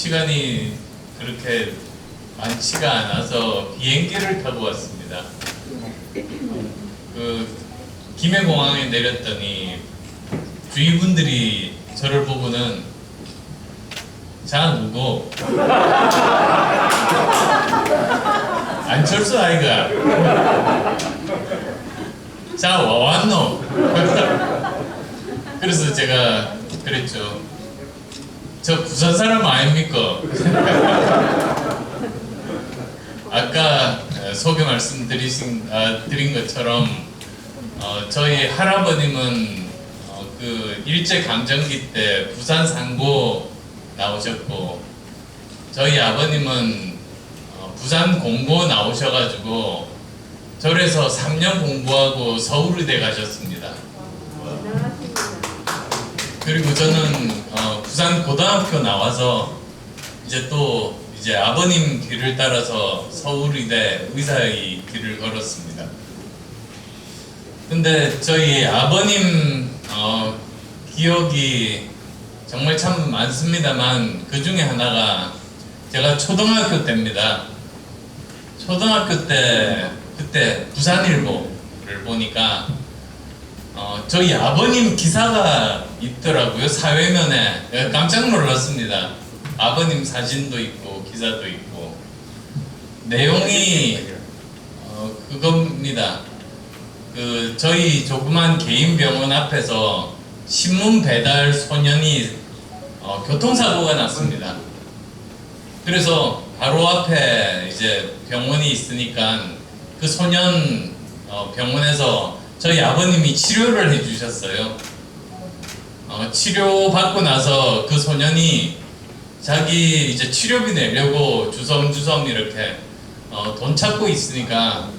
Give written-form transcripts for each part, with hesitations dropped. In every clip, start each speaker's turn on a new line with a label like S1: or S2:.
S1: 시간이 그렇게 많지가 않아서 비행기를 타고 왔습니다. 그 김해공항에 내렸더니 주위 분들이 저를 보고는 자 누구? 안철수 아이가? 자 왔노? 그래서 제가 그랬죠. 저 부산 사람 아닙니까? 아까 소개 드린 것처럼 저희 할아버님은 그 일제 강점기 때 부산 상고 나오셨고, 저희 아버님은 부산 공고 나오셔가지고 절에서 3년 공부하고 서울의대 가셨습니다. 그리고 저는 부산 고등학교 나와서 이제 아버님 길을 따라서 서울의대 의사의 길을 걸었습니다. 근데 저희 아버님 기억이 정말 참 많습니다만 그 중에 하나가 제가 초등학교 때입니다. 초등학교 때 그때 부산일보를 보니까 저희 아버님 기사가 있더라고요. 사회면에. 깜짝 놀랐습니다. 아버님 사진도 있고 기사도 있고. 내용이 그겁니다. 그 저희 조그만 개인 병원 앞에서 신문 배달 소년이 교통사고가 났습니다. 그래서 바로 앞에 이제 병원이 있으니까 그 소년 병원에서 저희 아버님이 치료를 해주셨어요. 치료받고 나서 그 소년이 자기 이제 치료비 내려고 주섬주섬 이렇게 돈 찾고 있으니까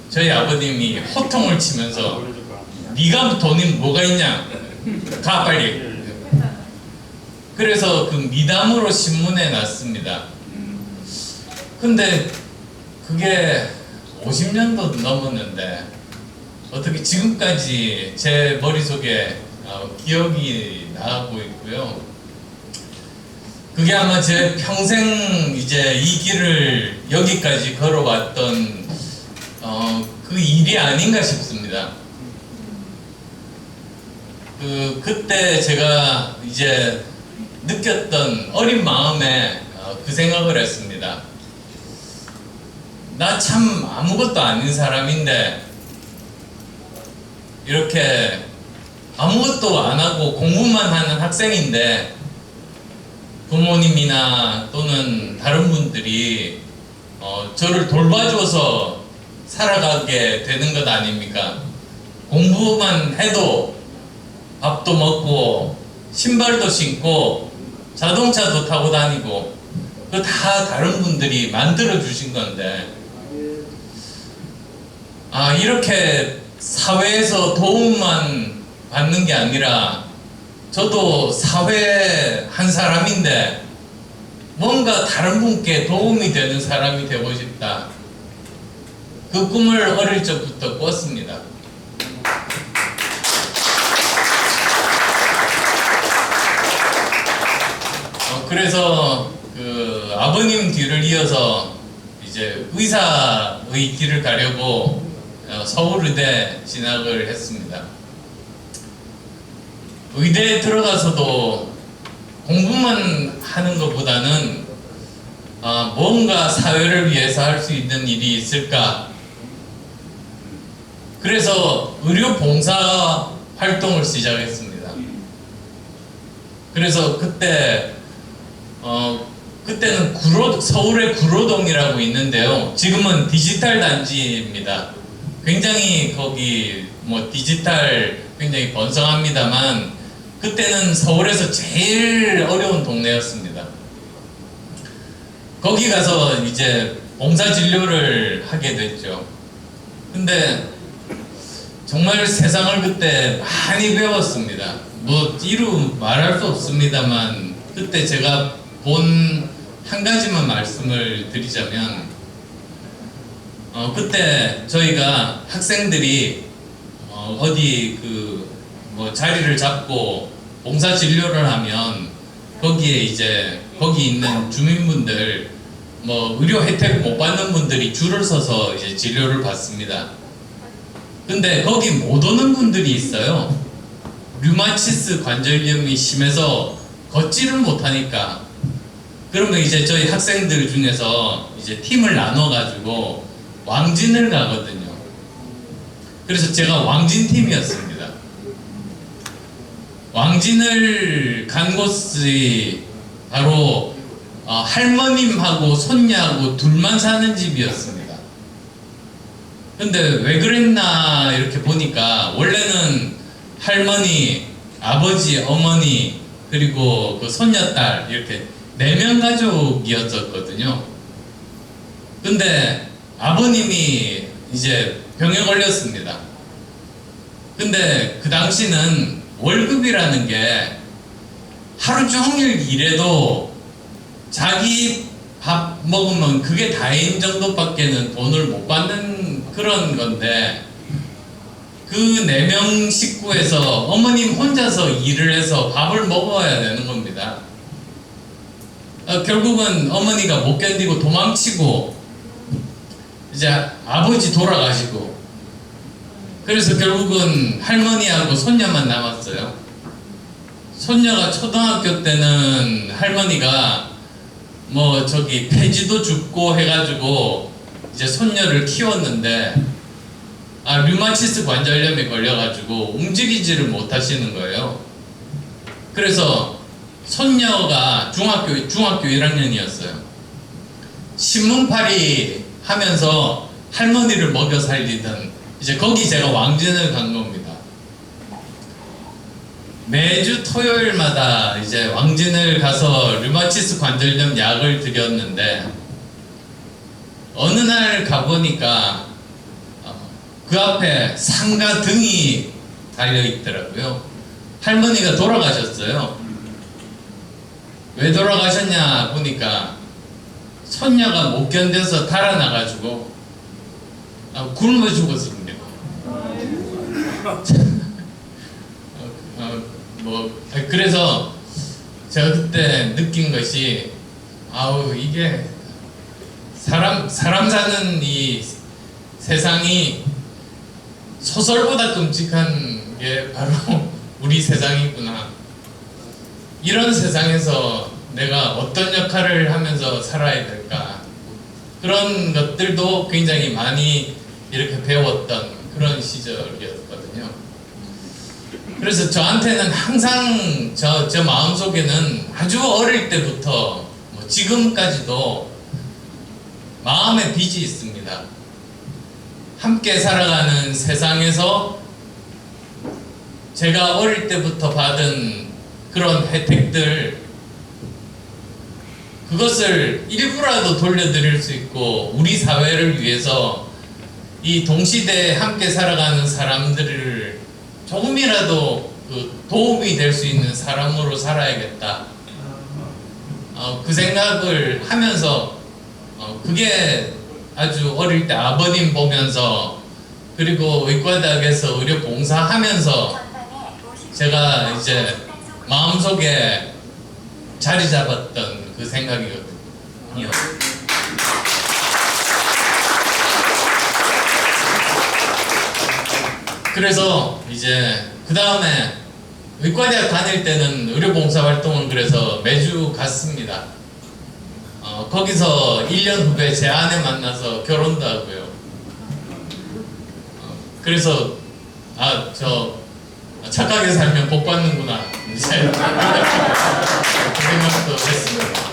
S1: 저희 아버님이 호통을 치면서 네가 돈이 뭐가 있냐? 가 빨리. 그래서 그 미담으로 신문에 났습니다. 근데 그게 50년도 넘었는데 어떻게 지금까지 제 머릿속에 기억이 나고 있고요. 그게 아마 제 평생 이제 이 길을 여기까지 걸어왔던 그 일이 아닌가 싶습니다. 그때 제가 이제 느꼈던 어린 마음에 그 생각을 했습니다. 나 참 아무것도 아닌 사람인데 이렇게 아무것도 안 하고 공부만 하는 학생인데 부모님이나 또는 다른 분들이 저를 돌봐줘서 살아가게 되는 것 아닙니까? 공부만 해도 밥도 먹고 신발도 신고 자동차도 타고 다니고 그 다 다른 분들이 만들어 주신 건데 이렇게 사회에서 도움만 받는 게 아니라 저도 사회 한 사람인데 뭔가 다른 분께 도움이 되는 사람이 되고 싶다. 그 꿈을 어릴 적부터 꿨습니다. 그래서 그 아버님 뒤를 이어서 이제 의사의 길을 가려고 서울의대 진학을 했습니다. 의대에 들어가서도 공부만 하는 것보다는 뭔가 사회를 위해서 할 수 있는 일이 있을까? 그래서 의료봉사 활동을 시작했습니다. 그래서 그때는 서울의 구로동이라고 있는데요. 지금은 디지털 단지입니다. 굉장히 거기 디지털 굉장히 번성합니다만 그때는 서울에서 제일 어려운 동네였습니다. 거기 가서 이제 봉사 진료를 하게 됐죠. 근데 정말 세상을 그때 많이 배웠습니다. 이루 말할 수 없습니다만 그때 제가 본 한 가지만 말씀을 드리자면 그때 저희가 학생들이 어디 자리를 잡고 봉사 진료를 하면 거기에 이제 거기 있는 주민분들 뭐 의료 혜택 못 받는 분들이 줄을 서서 이제 진료를 받습니다. 근데 거기 못 오는 분들이 있어요. 류마티스 관절염이 심해서 걷지를 못하니까. 그러면 이제 저희 학생들 중에서 이제 팀을 나눠가지고 왕진을 가거든요. 그래서 제가 왕진 팀이었습니다. 왕진을 간 곳이 바로 할머님하고 손녀하고 둘만 사는 집이었습니다. 근데 왜 그랬나 이렇게 보니까 원래는 할머니, 아버지, 어머니 그리고 그 손녀딸 이렇게 4명 가족이었었거든요. 근데 아버님이 이제 병에 걸렸습니다. 근데 그 당시는 월급이라는 게 하루 종일 일해도 자기 밥 먹으면 그게 다인 정도밖에는 돈을 못 받는 그런 건데, 그 4명 식구에서 어머님 혼자서 일을 해서 밥을 먹어야 되는 겁니다. 결국은 어머니가 못 견디고 도망치고 이제 아버지 돌아가시고, 그래서 결국은 할머니하고 손녀만 남았어요. 손녀가 초등학교 때는 할머니가 뭐 저기 폐지도 줍고 해가지고 이제 손녀를 키웠는데 류마티스 관절염에 걸려가지고 움직이지를 못하시는 거예요. 그래서 손녀가 중학교 1학년이었어요. 신문팔이 하면서 할머니를 먹여 살리던, 이제 거기 제가 왕진을 간 겁니다. 매주 토요일마다 이제 왕진을 가서 류마티스 관절염 약을 드렸는데, 어느 날 가보니까 그 앞에 상가 등이 달려있더라고요. 할머니가 돌아가셨어요. 왜 돌아가셨냐 보니까 손녀가 못 견뎌서 달아나가지고 굶어 죽었습니다. 그래서 제가 그때 느낀 것이, 이게 사람 사는 이 세상이 소설보다 끔찍한 게 바로 우리 세상이구나. 이런 세상에서 내가 어떤 역할을 하면서 살아야 될까, 그런 것들도 굉장히 많이 이렇게 배웠던 그런 시절이었거든요. 그래서 저한테는 항상 저 마음속에는 아주 어릴 때부터 지금까지도 마음의 빚이 있습니다. 함께 살아가는 세상에서 제가 어릴 때부터 받은 그런 혜택들, 그것을 일부라도 돌려드릴 수 있고, 우리 사회를 위해서 이 동시대에 함께 살아가는 사람들을 조금이라도 도움이 될 수 있는 사람으로 살아야겠다. 그 생각을 하면서 그게 아주 어릴 때 아버님 보면서, 그리고 의과대학에서 의료 봉사하면서 제가 이제 마음속에 자리 잡았던 그 생각이거든요. 그래서 이제 그 다음에 의과대학 다닐 때는 의료봉사 활동을 그래서 매주 갔습니다. 거기서 1년 후에 제 아내 만나서 결혼도 하고요. 그래서 저 착하게 살면 복 받는구나, 이제 그 생각도 했습니다.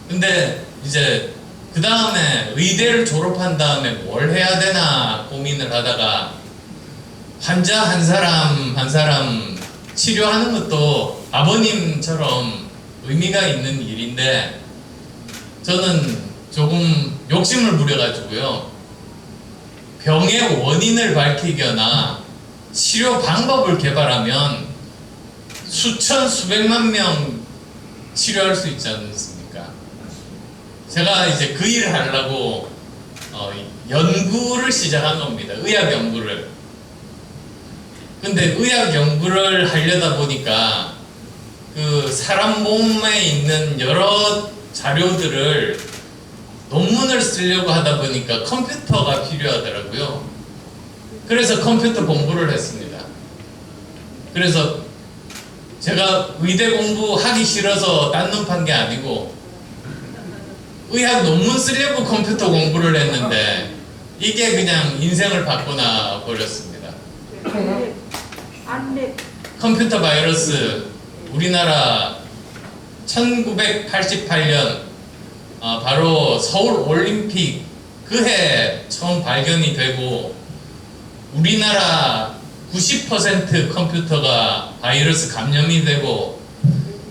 S1: 근데 이제 그 다음에 의대를 졸업한 다음에 뭘 해야 되나 고민을 하다가, 환자 한 사람 한 사람 치료하는 것도 아버님처럼 의미가 있는 일인데, 저는 조금 욕심을 부려가지고요, 병의 원인을 밝히거나 치료 방법을 개발하면 수천 수백만 명 치료할 수 있지 않습니까? 제가 이제 그 일을 하려고 연구를 시작한 겁니다. 의학 연구를. 근데 의학 연구를 하려다 보니까 그 사람 몸에 있는 여러 자료들을 논문을 쓰려고 하다 보니까 컴퓨터가 필요하더라고요. 그래서 컴퓨터 공부를 했습니다. 그래서 제가 의대 공부하기 싫어서 딴 놈 판 게 아니고 의학 논문 쓰려고 컴퓨터 공부를 했는데 이게 그냥 인생을 바꾸나 버렸습니다. 컴퓨터 바이러스 우리나라 1988년 바로 서울 올림픽 그해 처음 발견이 되고 우리나라 90% 컴퓨터가 바이러스 감염이 되고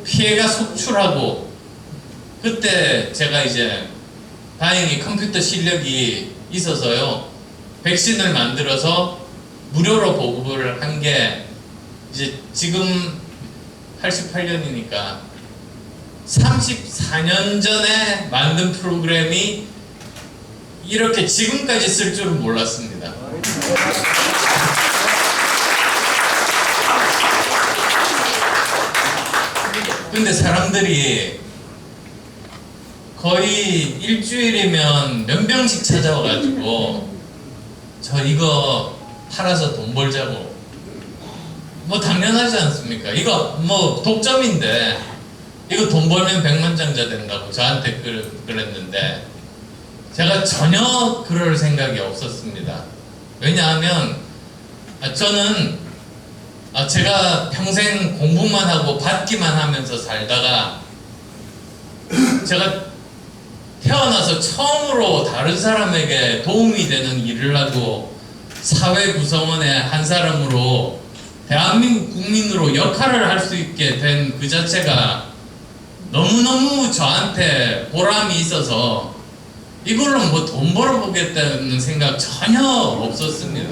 S1: 피해가 속출하고 그때 제가 이제 다행히 컴퓨터 실력이 있어서요 백신을 만들어서 무료로 보급을 한 게 이제 지금 88년이니까 34년 전에 만든 프로그램이 이렇게 지금까지 쓸 줄은 몰랐습니다. 근데 사람들이 거의 일주일이면 몇 명씩 찾아와가지고 저 이거 팔아서 돈 벌자고 뭐 당연하지 않습니까? 이거 뭐 독점인데 이거 돈 벌면 백만장자 된다고 저한테 그랬는데 제가 전혀 그럴 생각이 없었습니다. 왜냐하면 저는 제가 평생 공부만 하고 받기만 하면서 살다가 제가 태어나서 처음으로 다른 사람에게 도움이 되는 일을 하고 사회 구성원의 한 사람으로 대한민국 국민으로 역할을 할 수 있게 된 그 자체가 너무너무 저한테 보람이 있어서 이걸로 뭐 돈 벌어보겠다는 생각 전혀 없었습니다.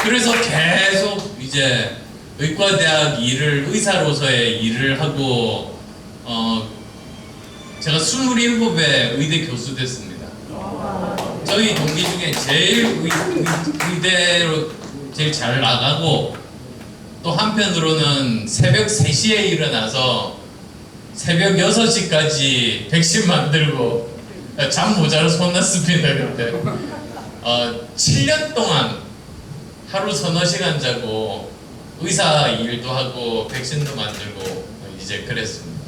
S1: 그래서 계속 이제 의과대학 일을 의사로서의 일을 하고 제가 27에 의대 교수 됐습니다. 저희 동기 중에 제일 의대로 제일 잘 나가고 또 한편으로는 새벽 3시에 일어나서 새벽 6시까지 백신 만들고 잠 모자라서 혼났습니다. 그때 7년 동안 하루 서너 시간 자고 의사 일도 하고 백신도 만들고 이제 그랬습니다.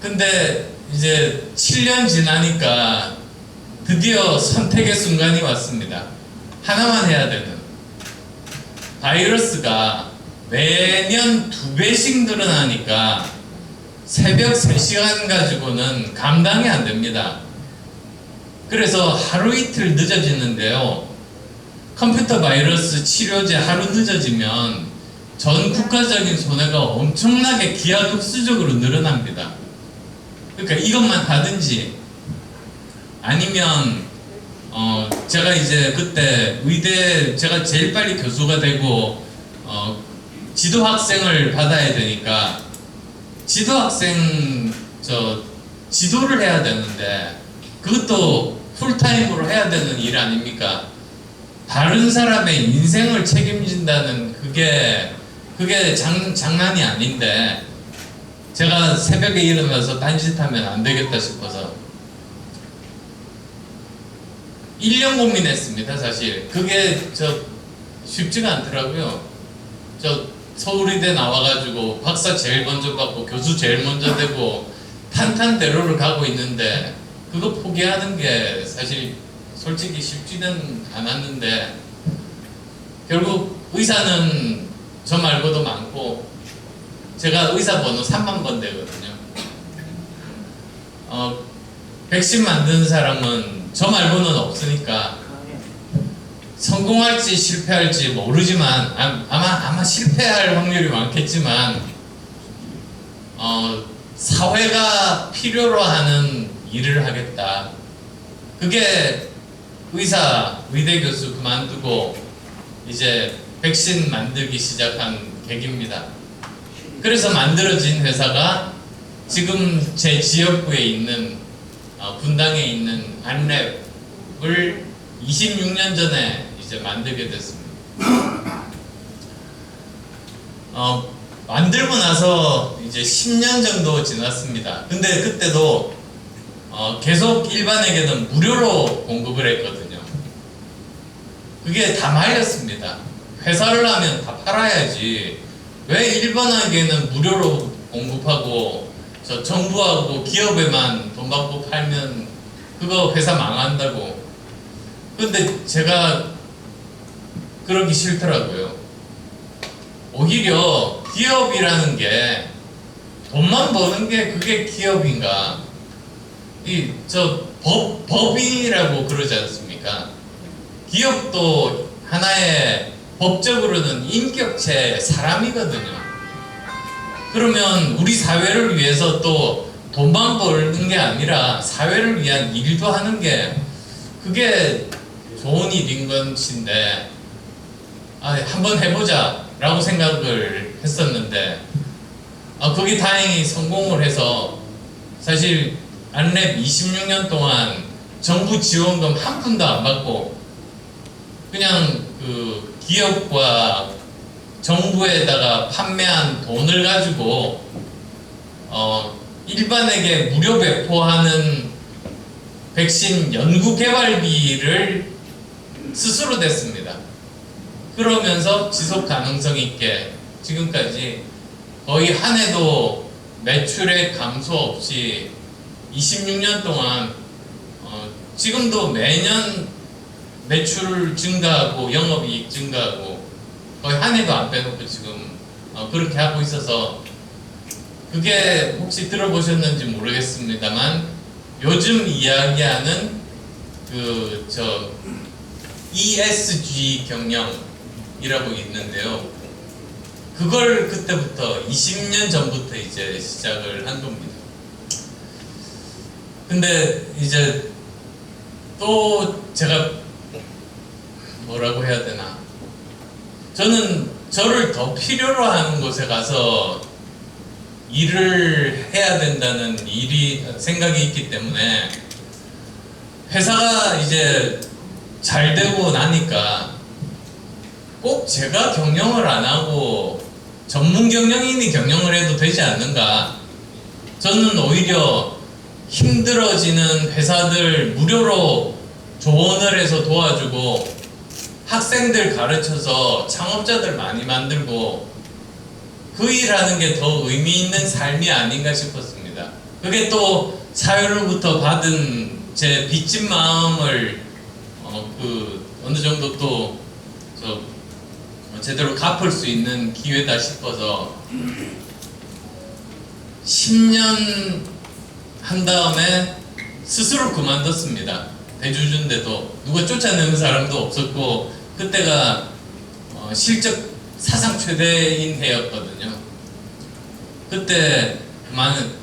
S1: 근데 이제 7년 지나니까 드디어 선택의 순간이 왔습니다. 하나만 해야 되는. 바이러스가 매년 2배씩 늘어나니까 새벽 3시간 가지고는 감당이 안 됩니다. 그래서 하루 이틀 늦어지는데요. 컴퓨터 바이러스 치료제 하루 늦어지면 전 국가적인 손해가 엄청나게 기하급수적으로 늘어납니다. 그러니까 이것만 하든지 아니면 제가 이제 그때 의대 제가 제일 빨리 교수가 되고 지도학생을 받아야 되니까 지도학생 지도를 해야 되는데 그것도 풀타임으로 해야 되는 일 아닙니까? 다른 사람의 인생을 책임진다는 그게 장난이 아닌데 제가 새벽에 일어나서 딴짓하면 안 되겠다 싶어서 1년 고민했습니다. 사실 그게 쉽지가 않더라고요. 서울의대 나와가지고 박사 제일 먼저 받고 교수 제일 먼저 되고 탄탄대로를 가고 있는데 그거 포기하는 게 사실 솔직히 쉽지는 않았는데 결국 의사는 저 말고도 많고 제가 의사 번호 3만 번 되거든요. 백신 만드는 사람은 저 말고는 없으니까 성공할지 실패할지 모르지만 아마 실패할 확률이 많겠지만 사회가 필요로 하는 일을 하겠다. 그게 의대 교수 그만두고 이제 백신 만들기 시작한 계기입니다. 그래서 만들어진 회사가 지금 제 지역구에 있는 분당에 있는 안랩을 26년 전에 이제 만들게 됐습니다. 만들고 나서 이제 10년 정도 지났습니다. 근데 그때도 계속 일반에게는 무료로 공급을 했거든요. 그게 다 말렸습니다. 회사를 하면 다 팔아야지 왜 일반에게는 무료로 공급하고 저 정부하고 기업에만 돈 받고 팔면 그거 회사 망한다고. 근데 제가 그러기 싫더라고요. 오히려 기업이라는 게 돈만 버는 게 그게 기업인가? 법이라고 그러지 않습니까? 기업도 하나의 법적으로는 인격체 사람이거든요. 그러면 우리 사회를 위해서 또 돈만 버는 게 아니라 사회를 위한 일도 하는 게 그게 좋은 일인 것인데 한번 해보자 라고 생각을 했었는데 거기 다행히 성공을 해서 사실 안랩 26년 동안 정부 지원금 한 푼도 안 받고 그냥 그 기업과 정부에다가 판매한 돈을 가지고 일반에게 무료 배포하는 백신 연구 개발비를 스스로 냈습니다. 그러면서 지속 가능성 있게 지금까지 거의 한 해도 매출의 감소 없이 26년 동안 지금도 매년 매출 증가하고 영업이익 증가하고 거의 한 해도 안 빼놓고 지금 그렇게 하고 있어서 그게 혹시 들어보셨는지 모르겠습니다만 요즘 이야기하는 ESG 경영이라고 있는데요. 그걸 그때부터 20년 전부터 이제 시작을 한 겁니다. 근데 이제 또 제가 뭐라고 해야 되나? 저는 저를 더 필요로 하는 곳에 가서 일을 해야 된다는 생각이 있기 때문에 회사가 이제 잘 되고 나니까 꼭 제가 경영을 안 하고 전문 경영인이 경영을 해도 되지 않는가? 저는 오히려 힘들어지는 회사들 무료로 조언을 해서 도와주고 학생들 가르쳐서 창업자들 많이 만들고 그 일하는 게 더 의미 있는 삶이 아닌가 싶었습니다. 그게 또 사회로부터 받은 제 빚진 마음을 어느 정도 또 제대로 갚을 수 있는 기회다 싶어서 10년 한 다음에 스스로 그만뒀습니다. 대주주인데도 누가 쫓아내는 사람도 없었고 그때가 실적 사상 최대인 해였거든요. 그때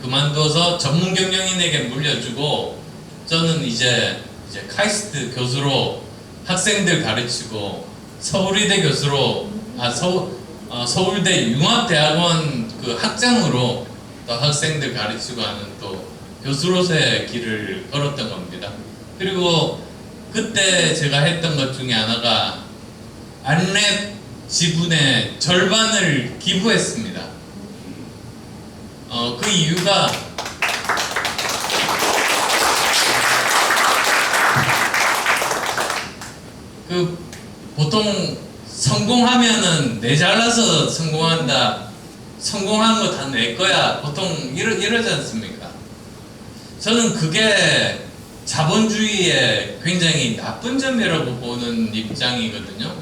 S1: 그만둬서 전문 경영인에게 물려주고 저는 이제 카이스트 교수로 학생들 가르치고 서울의대 교수로 서울대 융합대학원 그 학장으로 또 학생들 가르치고 하는 또 교수로서의 길을 걸었던 겁니다. 그리고 그때 제가 했던 것 중에 하나가 안랩 지분의 절반을 기부했습니다. 그 이유가 보통 성공하면은 내 잘나서 성공한다. 성공한 거 다 내 거야. 보통 이러지 않습니까? 저는 그게 자본주의의 굉장히 나쁜 점이라고 보는 입장이거든요.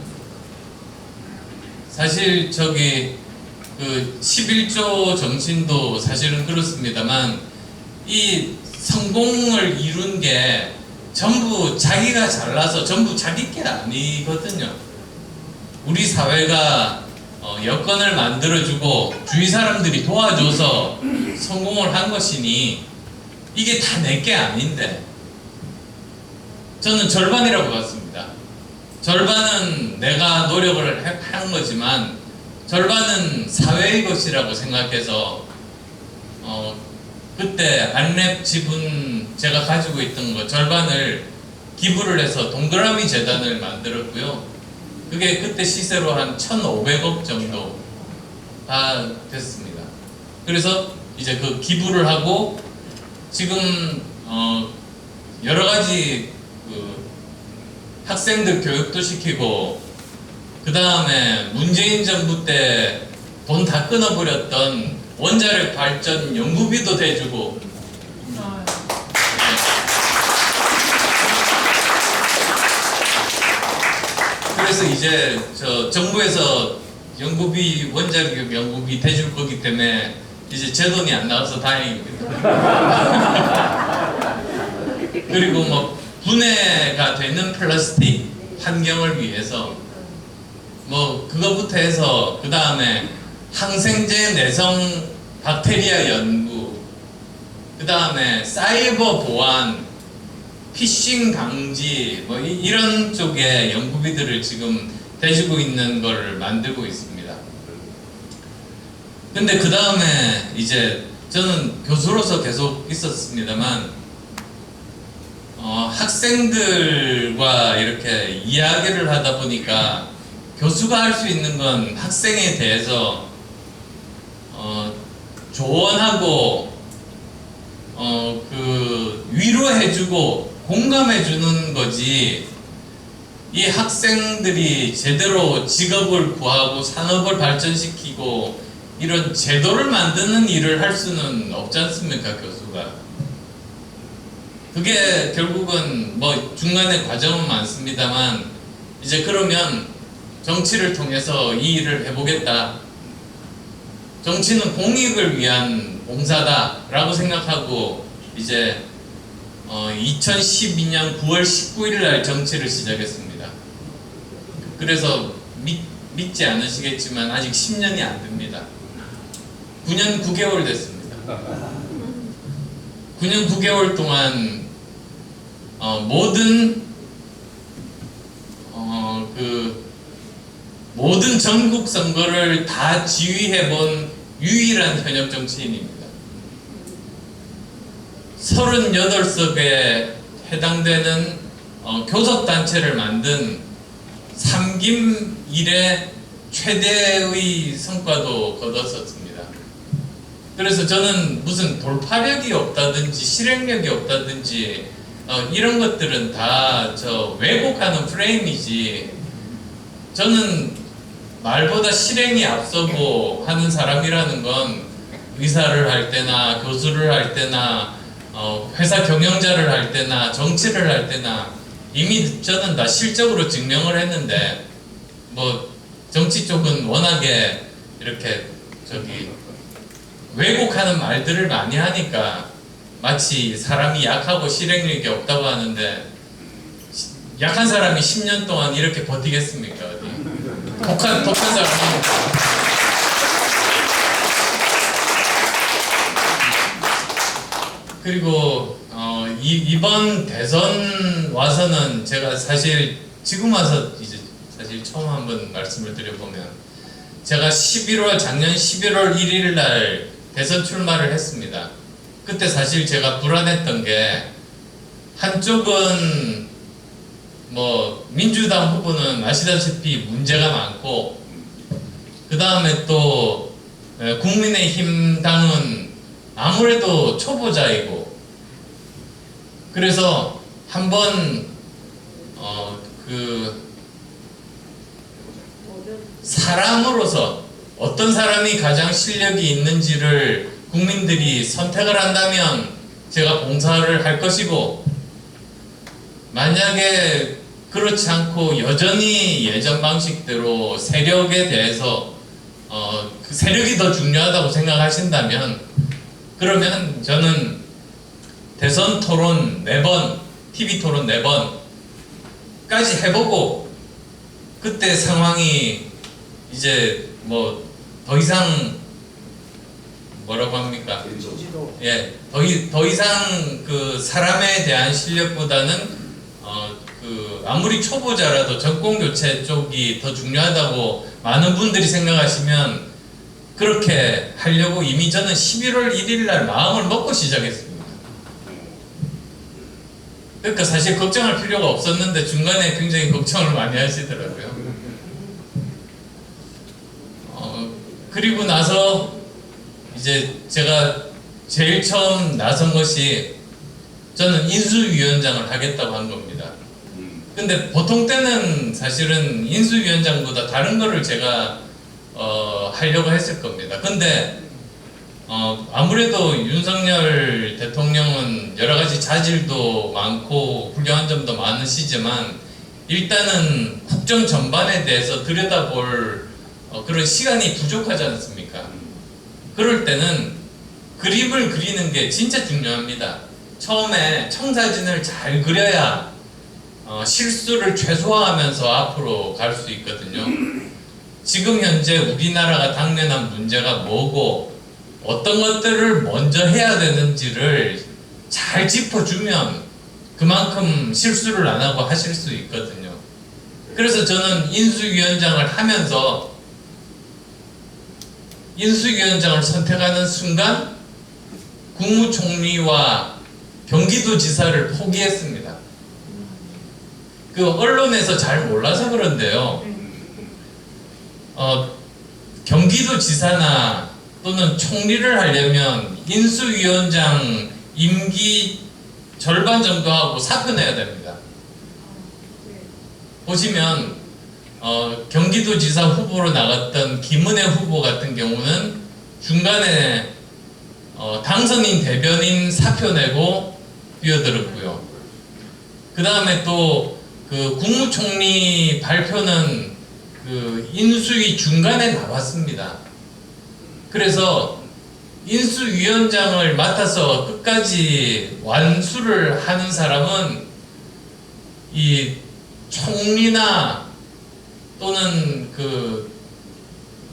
S1: 사실 그 11조 정신도 사실은 그렇습니다만 이 성공을 이룬 게 전부 자기가 잘나서 전부 자기 게 아니거든요. 우리 사회가 여건을 만들어주고 주위 사람들이 도와줘서 성공을 한 것이니 이게 다 내 게 아닌데 저는 절반이라고 봤습니다. 절반은 내가 노력을 한 거지만 절반은 사회의 것이라고 생각해서 그때 안랩 지분 제가 가지고 있던 거 절반을 기부를 해서 동그라미 재단을 만들었고요. 그게 그때 시세로 한 1,500억 정도가 됐습니다. 그래서 이제 그 기부를 하고 지금 여러 가지 그 학생들 교육도 시키고, 그 다음에 문재인 정부 때 돈 다 끊어버렸던 원자력 발전 연구비도 대주고. 그래서 이제 저 정부에서 연구비, 원자력 연구비 대줄 거기 때문에 이제 제 돈이 안 나와서 다행입니다. 그리고 뭐 분해가 되는 플라스틱 환경을 위해서 뭐 그거부터 해서, 그 다음에 항생제 내성 박테리아 연구, 그 다음에 사이버 보안, 피싱 방지, 뭐 이런 쪽에 연구비들을 지금 대주고 있는 걸 만들고 있습니다. 근데 그 다음에 이제 저는 교수로서 계속 있었습니다만, 학생들과 이렇게 이야기를 하다 보니까 교수가 할 수 있는 건 학생에 대해서 조언하고 그 위로해주고 공감해주는 거지, 이 학생들이 제대로 직업을 구하고 산업을 발전시키고 이런 제도를 만드는 일을 할 수는 없지 않습니까, 교수가. 그게 결국은 뭐 중간에 과정은 많습니다만, 이제 그러면 정치를 통해서 이 일을 해보겠다, 정치는 공익을 위한 봉사다 라고 생각하고 이제 2012년 9월 19일 날 정치를 시작했습니다. 그래서 믿지 않으시겠지만 아직 10년이 안 됩니다. 9년 9개월 됐습니다. 9년 9개월 동안 모든 전국 선거를 다 지휘해본 유일한 현역 정치인입니다. 38석에 해당되는 교섭단체를 만든 삼김 이래 최대의 성과도 거뒀었습니다. 그래서 저는 무슨 돌파력이 없다든지 실행력이 없다든지 이런 것들은 다 왜곡하는 프레임이지, 저는 말보다 실행이 앞서고 하는 사람이라는 건 의사를 할 때나 교수를 할 때나 회사 경영자를 할 때나 정치를 할 때나 이미 저는 다 실적으로 증명을 했는데, 뭐 정치 쪽은 워낙에 이렇게 왜곡하는 말들을 많이 하니까 마치 사람이 약하고 실행력이 없다고 하는데, 약한 사람이 10년 동안 이렇게 버티겠습니까? 어디? 독한 사람이. 그리고 이번 대선 와서는 제가 사실 지금 와서 이제 사실 처음 한번 말씀을 드려보면, 제가 작년 11월 1일 날 대선 출마를 했습니다. 그때 사실 제가 불안했던 게, 한쪽은 뭐 민주당 후보는 아시다시피 문제가 많고, 그 다음에 또 국민의힘 당은 아무래도 초보자이고, 그래서 한번 사람으로서 어떤 사람이 가장 실력이 있는지를 국민들이 선택을 한다면 제가 봉사를 할 것이고, 만약에 그렇지 않고 여전히 예전 방식대로 세력에 대해서 그 세력이 더 중요하다고 생각하신다면, 그러면 저는 대선 토론 4번, TV 토론 4번까지 해보고, 그때 상황이 이제 뭐 더 이상 뭐라고 합니까? 예, 더 이상 그 사람에 대한 실력보다는 아무리 초보자라도 정권 교체 쪽이 더 중요하다고 많은 분들이 생각하시면, 그렇게 하려고 이미 저는 11월 1일 날 마음을 먹고 시작했습니다. 그러니까 사실 걱정할 필요가 없었는데 중간에 굉장히 걱정을 많이 하시더라고요. 그리고 나서 이제 제가 제일 처음 나선 것이 저는 인수위원장을 하겠다고 한 겁니다. 근데 보통 때는 사실은 인수위원장보다 다른 거를 제가 하려고 했을 겁니다. 근데 아무래도 윤석열 대통령은 여러 가지 자질도 많고 훌륭한 점도 많으시지만 일단은 국정 전반에 대해서 들여다볼 그런 시간이 부족하지 않습니까? 그럴 때는 그림을 그리는 게 진짜 중요합니다. 처음에 청사진을 잘 그려야 실수를 최소화하면서 앞으로 갈 수 있거든요. 지금 현재 우리나라가 당면한 문제가 뭐고 어떤 것들을 먼저 해야 되는지를 잘 짚어주면 그만큼 실수를 안 하고 하실 수 있거든요. 그래서 저는 인수위원장을 하면서 인수위원장을 선택하는 순간 국무총리와 경기도지사를 포기했습니다. 그 언론에서 잘 몰라서 그런데요. 경기도지사나 또는 총리를 하려면 인수위원장 임기 절반 정도 하고 사표 내야 됩니다. 보시면 경기도지사 후보로 나갔던 김은혜 후보 같은 경우는 중간에 당선인 대변인 사표 내고 뛰어들었고요. 그 다음에 또 그 국무총리 발표는 그 인수위 중간에 나왔습니다. 그래서 인수위원장을 맡아서 끝까지 완수를 하는 사람은 이 총리나 또는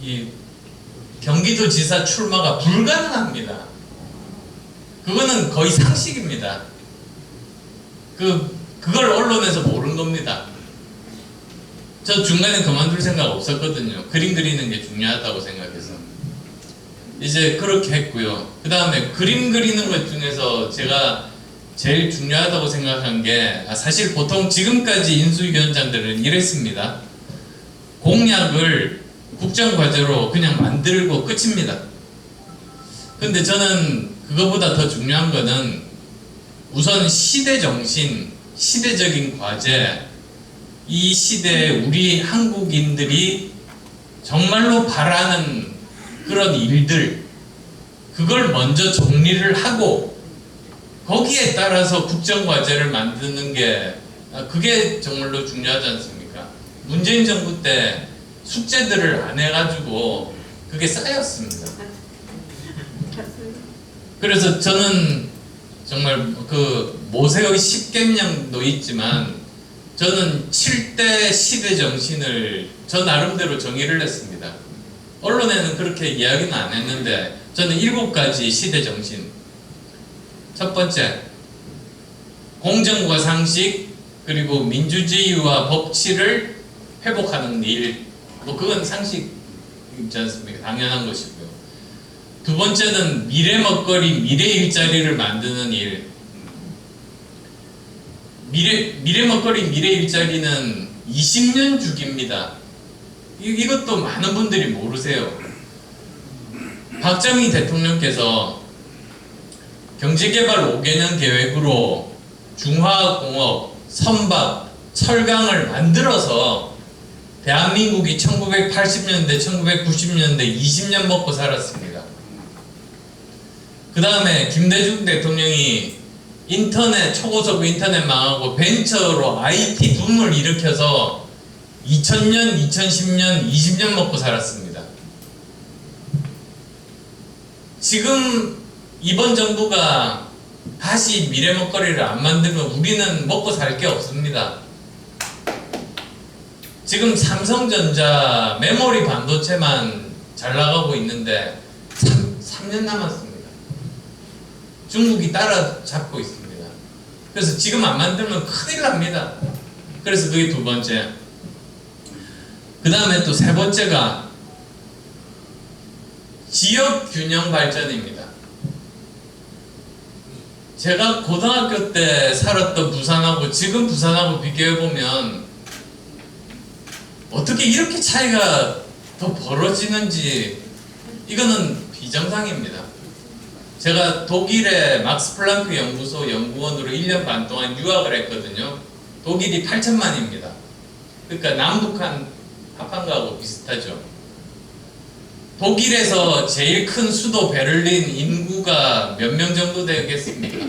S1: 이 경기도지사 출마가 불가능합니다. 그거는 거의 상식입니다. 그걸 언론에서 모른 겁니다. 저 중간에 그만둘 생각 없었거든요. 그림 그리는 게 중요하다고 생각해서. 이제 그렇게 했고요. 그 다음에 그림 그리는 것 중에서 제가 제일 중요하다고 생각한 게 사실 보통 지금까지 인수위원장들은 이랬습니다. 공약을 국정과제로 그냥 만들고 끝입니다. 근데 저는 그거보다 더 중요한 거는 우선 시대 정신, 시대적인 과제, 이 시대에 우리 한국인들이 정말로 바라는 그런 일들, 그걸 먼저 정리를 하고 거기에 따라서 국정과제를 만드는 게 그게 정말로 중요하지 않습니까? 문재인 정부 때 숙제들을 안 해가지고 그게 쌓였습니다. 그래서 저는 정말 그 모세의 10계명도 있지만 저는 7대 시대 정신을 저 나름대로 정의를 했습니다. 언론에는 그렇게 이야기는 안 했는데 저는 7가지 시대 정신. 첫 번째, 공정과 상식 그리고 민주주의와 법치를 회복하는 일. 그건 상식이지 않습니까? 당연한 것이고요. 두 번째는 미래 먹거리, 미래 일자리를 만드는 일. 미래 먹거리, 미래 일자리는 20년 주기입니다. 이것도 많은 분들이 모르세요. 박정희 대통령께서 경제개발 5개년 계획으로 중화공업, 선박, 철강을 만들어서 대한민국이 1980년대, 1990년대 20년 먹고 살았습니다. 그 다음에 김대중 대통령이 인터넷, 초고속 인터넷 망하고 벤처로 IT 붐을 일으켜서 2000년, 2010년, 20년 먹고 살았습니다. 지금 이번 정부가 다시 미래 먹거리를 안 만들면 우리는 먹고 살 게 없습니다. 지금 삼성전자 메모리 반도체만 잘 나가고 있는데 3년 남았습니다. 중국이 따라잡고 있습니다. 그래서 지금 안 만들면 큰일 납니다. 그래서 그게 두 번째. 그 다음에 또 세 번째가 지역 균형 발전입니다. 제가 고등학교 때 살았던 부산하고 지금 부산하고 비교해보면 어떻게 이렇게 차이가 더 벌어지는지 이거는 비정상입니다. 제가 독일의 막스 플랑크 연구소 연구원으로 1년 반 동안 유학을 했거든요. 독일이 8천만입니다. 그러니까 남북한 합한 거하고 비슷하죠. 독일에서 제일 큰 수도 베를린 인구가 몇 명 정도 되겠습니까?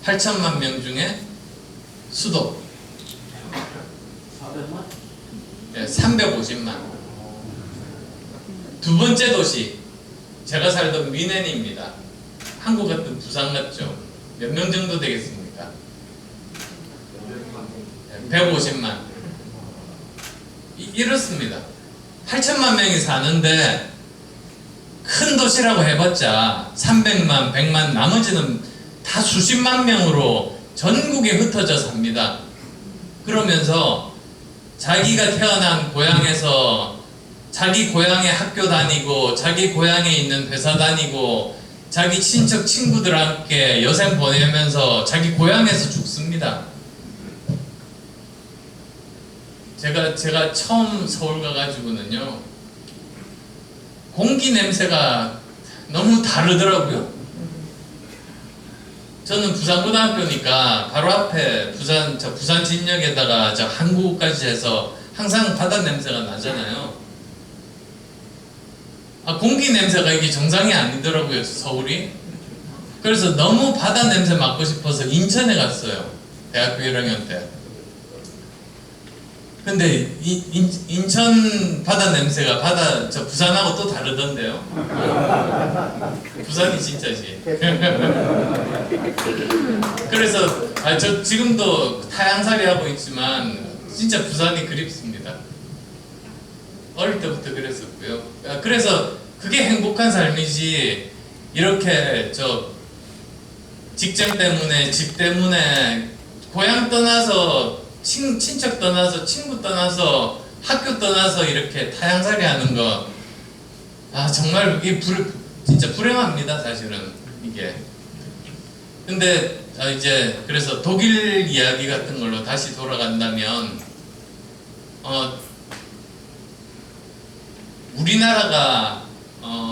S1: 8천만 명 중에 수도
S2: 400만?
S1: 네, 350만. 두 번째 도시 제가 살던 뮌헨입니다. 한국 같은 부산 같죠? 몇 명 정도 되겠습니까? 150만. 이렇습니다. 8천만 명이 사는데 큰 도시라고 해봤자 300만, 100만, 나머지는 다 수십만 명으로 전국에 흩어져 삽니다. 그러면서 자기가 태어난 고향에서 자기 고향에 학교 다니고 자기 고향에 있는 회사 다니고 자기 친척 친구들 함께 여생 보내면서 자기 고향에서 죽습니다. 제가 처음 서울 가가지고는요, 공기 냄새가 너무 다르더라고요. 저는 부산고등학교니까 바로 앞에 부산 진역에다가 저 항구까지 해서 항상 바다 냄새가 나잖아요. 공기 냄새가 이게 정상이 아니더라고요, 서울이. 그래서 너무 바다 냄새 맡고 싶어서 인천에 갔어요. 대학교 1학년 때. 근데 인천 바다 냄새가 저 부산하고 또 다르던데요. 부산이 진짜지. 그래서 저 지금도 타향살이 하고 있지만 진짜 부산이 그립습니다. 어릴 때부터 그랬었고요. 그래서 그게 행복한 삶이지, 이렇게 저 직장 때문에 집 때문에 고향 떠나서 친척 떠나서 친구 떠나서 학교 떠나서 이렇게 타향살이 하는 거, 정말 이게 진짜 불행합니다, 사실은 이게. 근데 이제 그래서 독일 이야기 같은 걸로 다시 돌아간다면, 우리나라가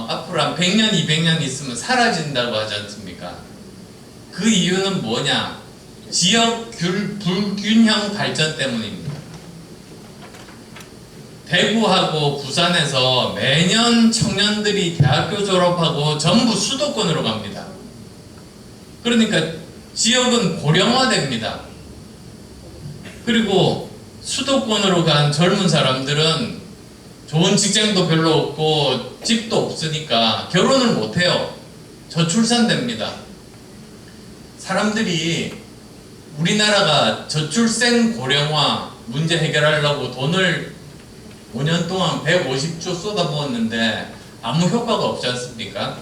S1: 앞으로 한 100년, 200년 있으면 사라진다고 하지 않습니까? 그 이유는 뭐냐? 지역 불균형 발전 때문입니다. 대구하고 부산에서 매년 청년들이 대학교 졸업하고 전부 수도권으로 갑니다. 그러니까 지역은 고령화됩니다. 그리고 수도권으로 간 젊은 사람들은 좋은 직장도 별로 없고 집도 없으니까 결혼을 못해요. 저출산됩니다. 사람들이 우리나라가 저출생 고령화 문제 해결하려고 돈을 5년 동안 150조 쏟아부었는데 아무 효과가 없지 않습니까?